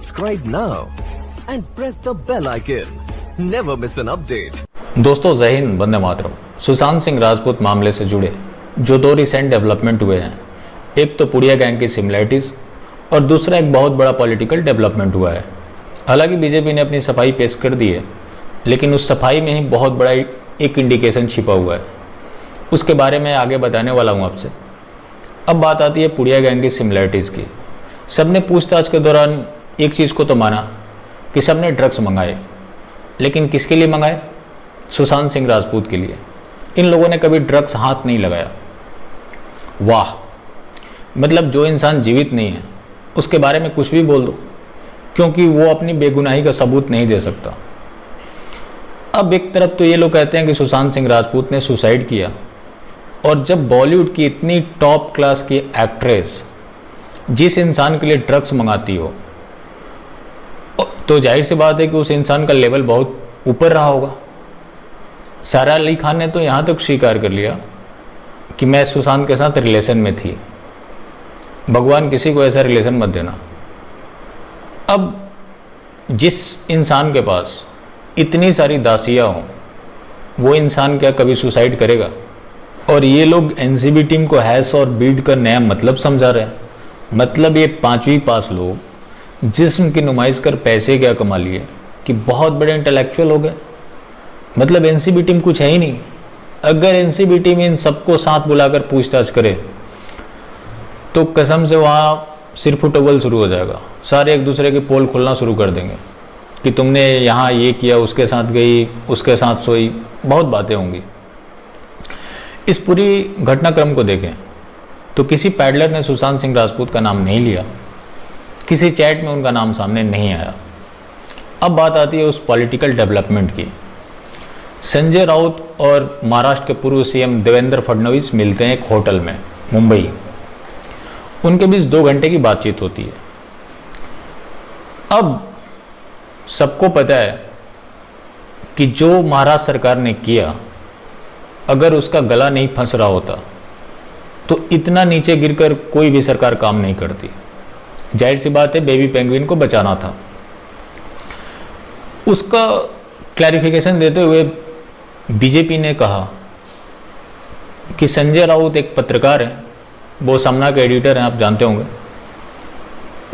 Subscribe now and press the bell icon. Never miss an update. दोस्तों जय हिंद, वंदे मातरम। सुशांत सिंह राजपूत मामले से जुड़े जो दो रिसेंट डेवलपमेंट हुए हैं, एक तो पुड़िया गैंग की सिमिलरिटीज और दूसरा एक बहुत बड़ा पॉलिटिकल डेवलपमेंट हुआ है। हालांकि बीजेपी ने अपनी सफाई पेश कर दी है, लेकिन उस सफाई में ही बहुत बड़ा एक इंडिकेशन छिपा हुआ है। उसके बारे में आगे बताने वाला हूँ आपसे। अब बात आती है पुड़िया गैंग की सिमिलरिटीज़ की। सबने पूछताछ के दौरान एक चीज़ को तो माना कि सबने ड्रग्स मंगाए, लेकिन किसके लिए मंगाए? सुशांत सिंह राजपूत के लिए। इन लोगों ने कभी ड्रग्स हाथ नहीं लगाया। वाह, मतलब जो इंसान जीवित नहीं है उसके बारे में कुछ भी बोल दो, क्योंकि वो अपनी बेगुनाही का सबूत नहीं दे सकता। अब एक तरफ तो ये लोग कहते हैं कि सुशांत सिंह राजपूत ने सुसाइड किया, और जब बॉलीवुड की इतनी टॉप क्लास की एक्ट्रेस जिस इंसान के लिए ड्रग्स मंगाती हो, तो जाहिर सी बात है कि उस इंसान का लेवल बहुत ऊपर रहा होगा। सारा अली खान ने तो यहाँ तक स्वीकार कर लिया कि मैं सुशांत के साथ रिलेशन में थी। भगवान किसी को ऐसा रिलेशन मत देना। अब जिस इंसान के पास इतनी सारी दासियाँ हों, वो इंसान क्या कभी सुसाइड करेगा? और ये लोग एनसीबी टीम को हैश और बीट का नया मतलब समझा रहे हैं। मतलब ये 5वीं पास लोग जिस्म की नुमाइश कर पैसे क्या कमा लिए कि बहुत बड़े इंटेलेक्चुअल हो गए। मतलब एनसीबी टीम कुछ है ही नहीं। अगर एनसीबी टीम इन सबको साथ बुलाकर पूछताछ करे तो कसम से वहाँ सिर फुटबॉल शुरू हो जाएगा। सारे एक दूसरे के पोल खोलना शुरू कर देंगे कि तुमने यहाँ ये किया, उसके साथ गई, उसके साथ सोई, बहुत बातें होंगी। इस पूरी घटनाक्रम को देखें तो किसी पैडलर ने सुशांत सिंह राजपूत का नाम नहीं लिया, किसी चैट में उनका नाम सामने नहीं आया। अब बात आती है उस पॉलिटिकल डेवलपमेंट की। संजय राउत और महाराष्ट्र के पूर्व सीएम देवेंद्र फडणवीस मिलते हैं एक होटल में मुंबई। उनके बीच 2 घंटे की बातचीत होती है। अब सबको पता है कि जो महाराष्ट्र सरकार ने किया, अगर उसका गला नहीं फंस रहा होता तो इतना नीचे गिरकर कोई भी सरकार काम नहीं करती। जाहिर सी बात है, बेबी पेंगुइन को बचाना था। उसका क्लैरिफिकेशन देते हुए बीजेपी ने कहा कि संजय राउत एक पत्रकार हैं, वो सामना के एडिटर हैं, आप जानते होंगे।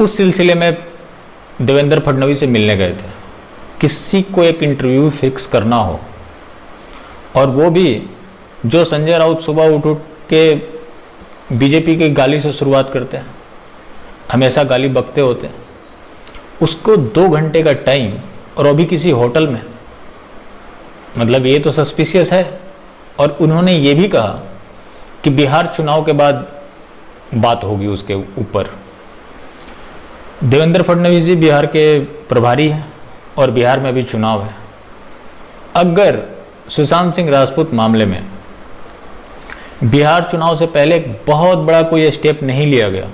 उस सिलसिले में देवेंद्र फडणवीस से मिलने गए थे। किसी को एक इंटरव्यू फिक्स करना हो, और वो भी जो संजय राउत सुबह उठ के बीजेपी की गाली से शुरुआत करते हैं, हमेशा गाली बकते होते हैं, उसको 2 घंटे का टाइम, और अभी किसी होटल में। मतलब ये तो सस्पिशियस है। और उन्होंने ये भी कहा कि बिहार चुनाव के बाद बात होगी उसके ऊपर। देवेंद्र फडणवीस जी बिहार के प्रभारी हैं और बिहार में भी चुनाव है। अगर सुशांत सिंह राजपूत मामले में बिहार चुनाव से पहले एक बहुत बड़ा कोई स्टेप नहीं लिया गया,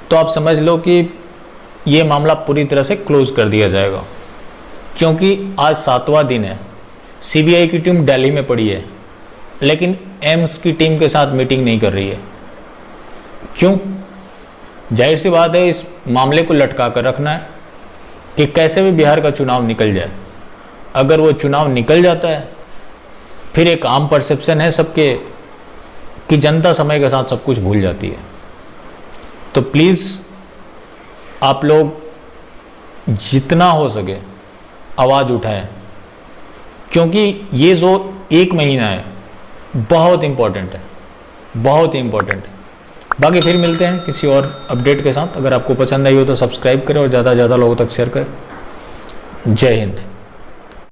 तो आप समझ लो कि ये मामला पूरी तरह से क्लोज कर दिया जाएगा। क्योंकि आज 7वां दिन है, सीबीआई की टीम दिल्ली में पड़ी है, लेकिन एम्स की टीम के साथ मीटिंग नहीं कर रही है। क्यों? जाहिर सी बात है, इस मामले को लटका कर रखना है कि कैसे भी बिहार का चुनाव निकल जाए। अगर वो चुनाव निकल जाता है, फिर एक आम परसेप्शन है सबके कि जनता समय के साथ सब कुछ भूल जाती है। तो प्लीज़ आप लोग जितना हो सके आवाज़ उठाएं, क्योंकि ये जो 1 महीना है बहुत इम्पोर्टेंट है, बहुत ही इम्पोर्टेंट है। बाकी फिर मिलते हैं किसी और अपडेट के साथ। अगर आपको पसंद आई हो तो सब्सक्राइब करें और ज़्यादा से ज़्यादा लोगों तक शेयर करें। जय हिंद।